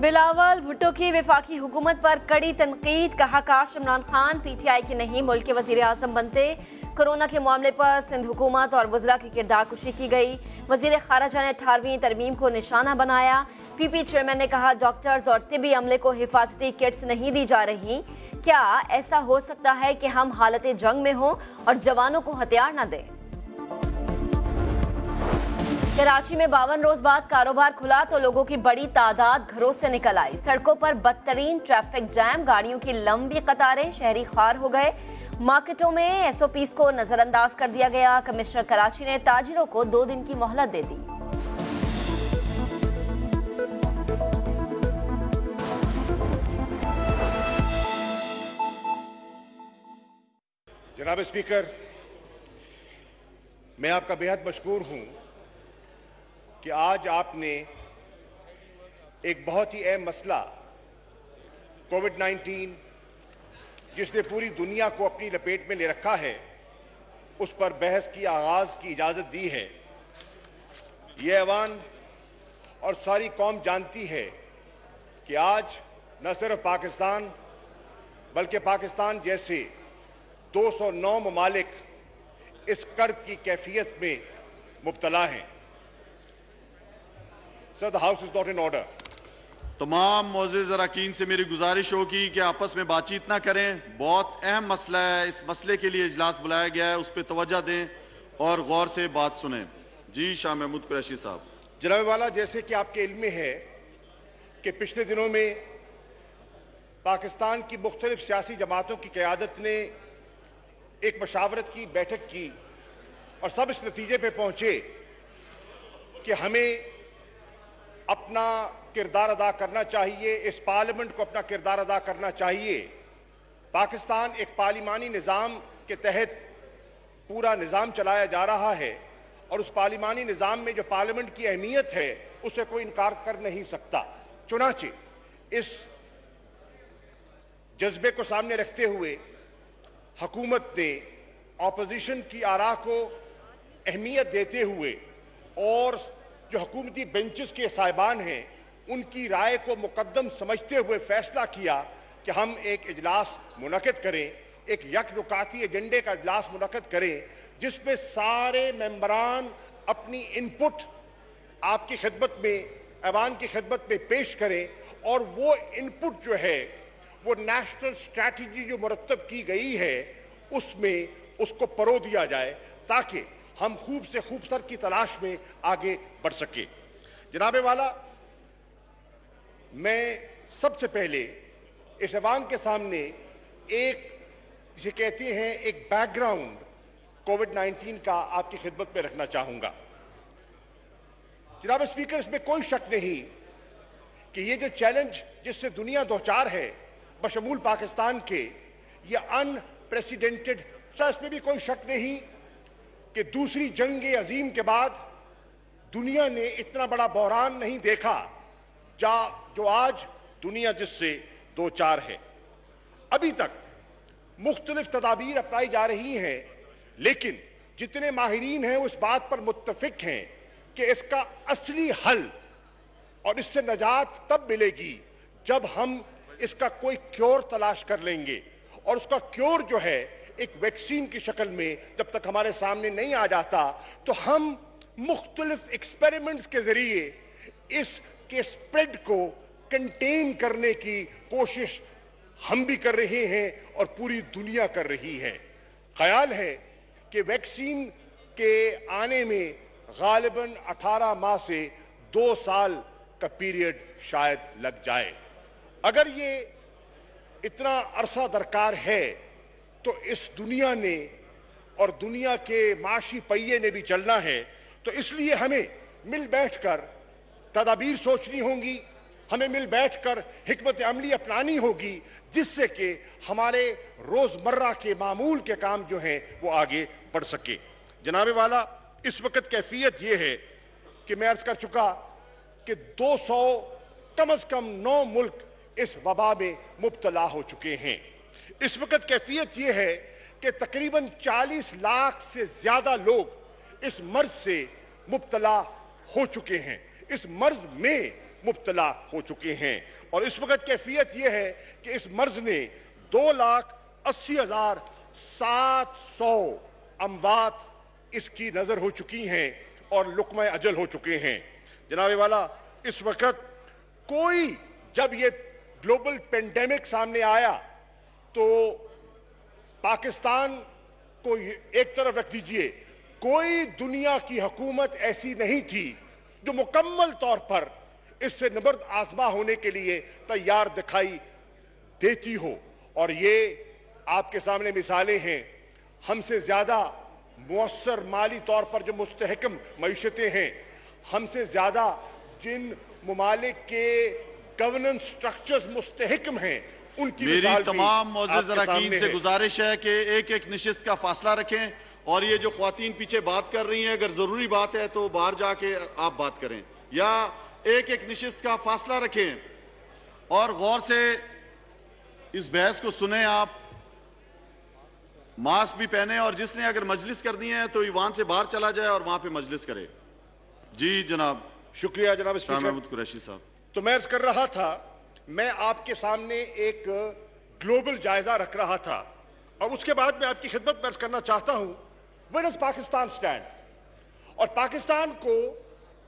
बिलावल भुट्टो की वफाकी हुकूमत पर कड़ी तनकीद, कहा काश इमरान खान पीटीआई के नहीं मुल्क के वजीर आजम बनते। कोरोना के मामले पर सिंध हुकूमत और वज़रा की किरदार कुशी की गई। वजीर खारजा ने 18वीं तरमीम को निशाना बनाया। पीपी चेयरमैन ने कहा डॉक्टर्स और तिबी अमले को हिफाजती किट्स नहीं दी जा रही। क्या ऐसा हो सकता है कि हम हालत जंग में हों और जवानों को हथियार न दें? कराची में 52 रोज बाद कारोबार खुला तो लोगों की बड़ी तादाद घरों से निकल आई। सड़कों पर बदतरीन ट्रैफिक जैम, गाड़ियों की लंबी कतारें, शहरी खार हो गए। मार्केटों में एसओपीज को नजरअंदाज कर दिया गया। कमिश्नर कराची ने ताजिरों को 2 दिन की मोहलत दे दी। जनाब स्पीकर, मैं आपका बेहद मशकूर हूं कि आज आपने एक बहुत ही अहम मसला कोविड-19 जिसने पूरी दुनिया को अपनी लपेट में ले रखा है, उस पर बहस की आगाज की इजाज़त दी है। ये ऐवान और सारी कौम जानती है कि आज न सिर्फ पाकिस्तान बल्कि पाकिस्तान जैसे 209 ममालिक इस कर्ब की कैफियत में मुब्तला हैं। Sir, the House is not in order. तमाम मोअज़्ज़िज़ अरकान से मेरी गुजारिश होगी कि आपस में बातचीत ना करें। बहुत अहम मसला है, इस मसले के लिए इजलास बुलाया गया है, उस पर तवज्जो दें और गौर से बात सुनें। जी शाह महमूद कुरैशी साहब। जनाब वाला, जैसे कि आपके इल्म में है कि पिछले दिनों में पाकिस्तान की मुख्तलिफ सियासी जमातों की क़यादत ने एक मशावरत की बैठक की और सब इस नतीजे पे पहुंचे कि हमें अपना किरदार अदा करना चाहिए, इस पार्लियामेंट को अपना किरदार अदा करना चाहिए। पाकिस्तान एक पार्लिमानी निज़ाम के तहत पूरा निज़ाम चलाया जा रहा है और उस पार्लिमानी निज़ाम में जो पार्लियामेंट की अहमियत है उससे कोई इनकार कर नहीं सकता। चुनांचे इस जज्बे को सामने रखते हुए हुकूमत ने ऑपोजिशन की आरा को अहमियत देते हुए और जो हुकूमती बेंचेस के साहिबान हैं उनकी राय को मुकद्दम समझते हुए फैसला किया कि हम एक इजलास मुनक़िद करें, एक यकनुकाती एजेंडे का इजलास मुनक़िद करें जिसमें सारे मेंबरान अपनी इनपुट आपकी खिदमत में, ऐवान की खिदमत में पेश करें और वो इनपुट जो है वो नेशनल स्ट्रैटेजी जो मुरत्तब की गई है उसमें उसको परो दिया जाए ताकि हम खूब से खूबतर की तलाश में आगे बढ़ सके। जनाबे वाला, मैं सबसे पहले इस ऐवान के सामने एक जिसे कहते हैं एक बैकग्राउंड कोविड-19 का आपकी खिदमत में रखना चाहूंगा। जनाब स्पीकर, इसमें कोई शक नहीं कि ये जो चैलेंज जिससे दुनिया दो चार है बशमूल पाकिस्तान के, ये अनप्रेसिडेंटेड, इसमें भी कोई शक नहीं कि दूसरी जंग अजीम के बाद दुनिया ने इतना बड़ा बहरान नहीं देखा जो आज दुनिया जिससे दो चार है। अभी तक मुख्तलिफ तदाबीर अपनाई जा रही हैं, लेकिन जितने माहिरीन हैं वो इस बात पर मुत्तफिक हैं कि इसका असली हल और इससे नजात तब मिलेगी जब हम इसका कोई क्योर तलाश कर लेंगे और उसका क्योर जो है एक वैक्सीन की शक्ल में जब तक हमारे सामने नहीं आ जाता तो हम मुख्तलिफ एक्सपेरिमेंट्स के जरिए इसके स्प्रेड को कंटेन करने की कोशिश हम भी कर रहे हैं और पूरी दुनिया कर रही है। ख्याल है कि वैक्सीन के आने में गालिबन 18 माह से 2 साल का पीरियड शायद लग जाए। अगर ये इतना अरसा दरकार है तो इस दुनिया ने और दुनिया के माशी पहिए ने भी चलना है, तो इसलिए हमें मिल बैठकर तदाबीर सोचनी होंगी, हमें मिल बैठकर हिकमत अमली अपनानी होगी जिससे कि हमारे रोजमर्रा के मामूल के काम जो हैं वो आगे बढ़ सके। जनाबे वाला, इस वक्त कैफियत ये है कि मैं अर्ज कर चुका कि 200 कम से कम 9 मुल्क इस वबा में मुब्तला हो चुके हैं। इस वक्त कैफियत यह है कि तकरीबन 40 लाख से ज्यादा लोग इस मर्ज से मुब्तला हो चुके हैं। इस मर्ज में मुब्तला हो चुके हैं। और इस वक्त कैफियत यह है कि इस मर्ज ने 2,80,700 अमवात इसकी नजर हो चुकी हैं और लुक़्मा अजल हो चुके हैं। जनाब वाला, इस वक्त कोई, जब ये ग्लोबल पेंडेमिक सामने आया तो पाकिस्तान को एक तरफ रख दीजिए, कोई दुनिया की हुकूमत ऐसी नहीं थी जो मुकम्मल तौर पर इससे निबर्द आज़मा होने के लिए तैयार दिखाई देती हो। और ये आपके सामने मिसालें हैं। हमसे ज्यादा मुअस्सर माली तौर पर जो मुस्तहकम मईशतें हैं, हमसे ज्यादा जिन मुमालिक के गवर्नेंस स्ट्रक्चर्स मुस्तहकम हैं, उनकी मेरी तमाम मोअज़्ज़िज़ अरकान से गुजारिश है कि एक एक नशिस्त का फासला रखें। और ये जो ख्वातीन पीछे बात कर रही हैं, अगर जरूरी बात है तो बाहर जाके आप बात करें, या एक एक नशिस्त का फासला रखें और गौर से इस बहस को सुने। आप मास्क भी पहने और जिसने अगर मजलिस करनी है तो ईवान से बाहर चला जाए और वहां पे मजलिस करे। जी जनाब। शुक्रिया जनाब शाह महमूद कुरैशी साहब। तो मैं अर्ज कर रहा था, मैं आपके सामने एक ग्लोबल जायजा रख रहा था और उसके बाद मैं आपकी खिदमत में अर्ज करना चाहता हूं, वेयर डज पाकिस्तान स्टैंड। और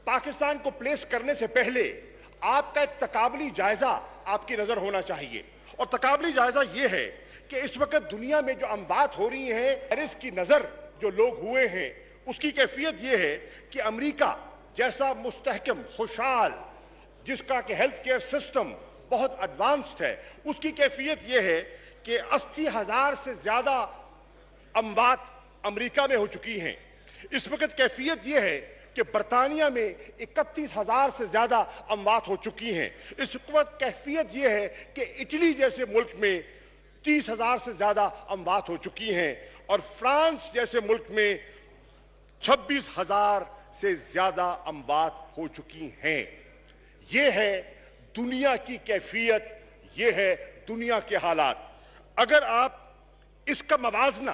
पाकिस्तान को प्लेस करने से पहले आपका एक तकाबली जायजा आपकी नजर होना चाहिए। और तकाबली जायजा यह है कि इस वक्त दुनिया में जो अमवात हो रही हैं, वायरस की नजर जो लोग हुए हैं, उसकी कैफियत यह है कि अमेरिका जैसा मुस्तहकम खुशहाल, जिसका कि हेल्थ केयर सिस्टम बहुत एडवांस्ड है, उसकी कैफियत यह है कि 80,000 से ज्यादा अमवात अमेरिका में हो चुकी हैं। इस वक्त कैफियत यह है कि बरतानिया में 31,000 से ज्यादा अमवात हो चुकी हैं। इस वक्त कैफियत यह है कि इटली जैसे मुल्क में 30,000 से ज्यादा अमवात हो चुकी हैं और फ्रांस जैसे मुल्क में 26,000 से ज्यादा अमवात हो चुकी हैं। यह है दुनिया की कैफियत, यह है दुनिया के हालात। अगर आप इसका मवाजना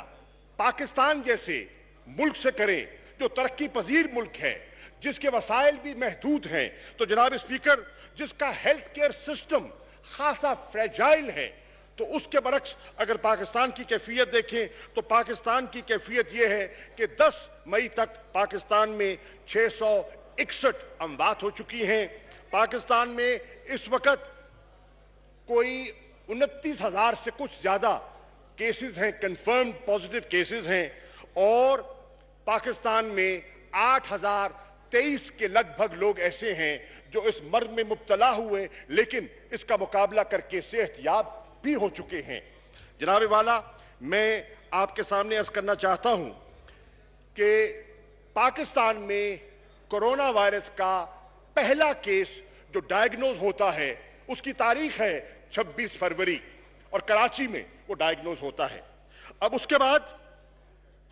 पाकिस्तान जैसे मुल्क से करें जो तरक्की पजीर मुल्क है, जिसके वसाइल भी महदूद हैं, तो जनाब स्पीकर, जिसका हेल्थ केयर सिस्टम खासा फ्रेजाइल है, तो उसके बरक्स अगर पाकिस्तान की कैफियत देखें तो पाकिस्तान की कैफियत यह है कि 10 मई तक पाकिस्तान में 661 अमवात हो चुकी हैं। पाकिस्तान में इस वक्त कोई 29,000 से कुछ ज्यादा केसेस हैं, कंफर्म्ड पॉजिटिव केसेस हैं, और पाकिस्तान में 8,023 के लगभग लोग ऐसे हैं जो इस मर्ज में मुब्तला हुए लेकिन इसका मुकाबला करके सेहतयाब भी हो चुके हैं। जनाब वाला, मैं आपके सामने अर्ज करना चाहता हूं कि पाकिस्तान में कोरोना वायरस का पहला केस जो डायग्नोज होता है उसकी तारीख है 26 फरवरी और कराची में वो डायग्नोज होता है। अब उसके बाद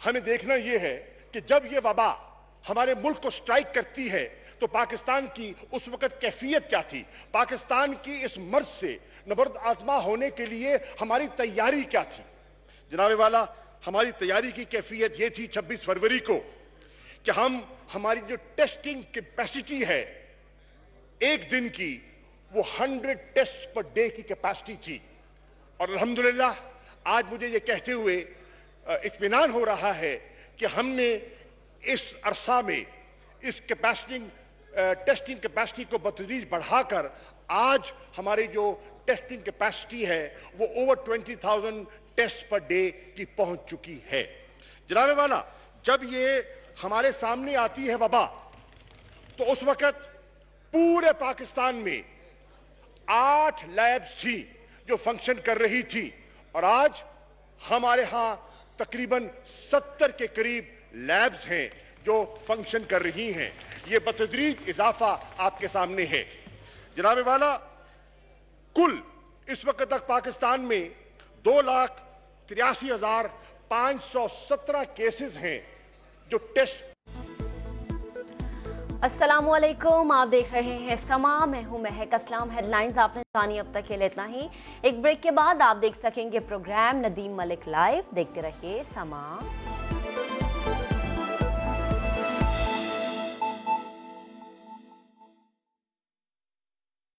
हमें देखना यह है कि जब ये वबा हमारे मुल्क को स्ट्राइक करती है तो पाकिस्तान की उस वक्त कैफियत क्या थी, पाकिस्तान की इस मर्ज से नबर्द आजमा होने के लिए हमारी तैयारी क्या थी। जनाब वाला, हमारी तैयारी की कैफियत ये थी 26 फरवरी को कि हमारी जो टेस्टिंग कैपेसिटी है एक दिन की, वो 100 टेस्ट पर डे की कैपेसिटी थी। और अल्हम्दुलिल्लाह आज मुझे ये कहते हुए इत्मीनान हो रहा है कि हमने इस अरसा में इस टेस्टिंग कैपेसिटी को बतदरीज बढ़ाकर आज हमारी जो टेस्टिंग कैपेसिटी है वो ओवर 20,000 टेस्ट पर डे की पहुंच चुकी है। जनाब वाला, जब ये हमारे सामने आती है वबा, तो उस वक्त पूरे पाकिस्तान में 8 लैब्स थी जो फंक्शन कर रही थी और आज हमारे यहां तकरीबन 70 के करीब लैब्स हैं जो फंक्शन कर रही हैं। ये बतदरीज इजाफा आपके सामने है। जनाब वाला, कुल इस वक्त तक पाकिस्तान में 2,83,517 केसेस हैं जो टेस्ट। अस्सलामुअलैकुम, आप देख रहे हैं समा, मैं हूं महक असलम। हेडलाइंस आपने जानी, अब तक के लिए इतना ही। एक ब्रेक के बाद आप देख सकेंगे प्रोग्राम नदीम मलिक लाइव। देखते रहिए समा।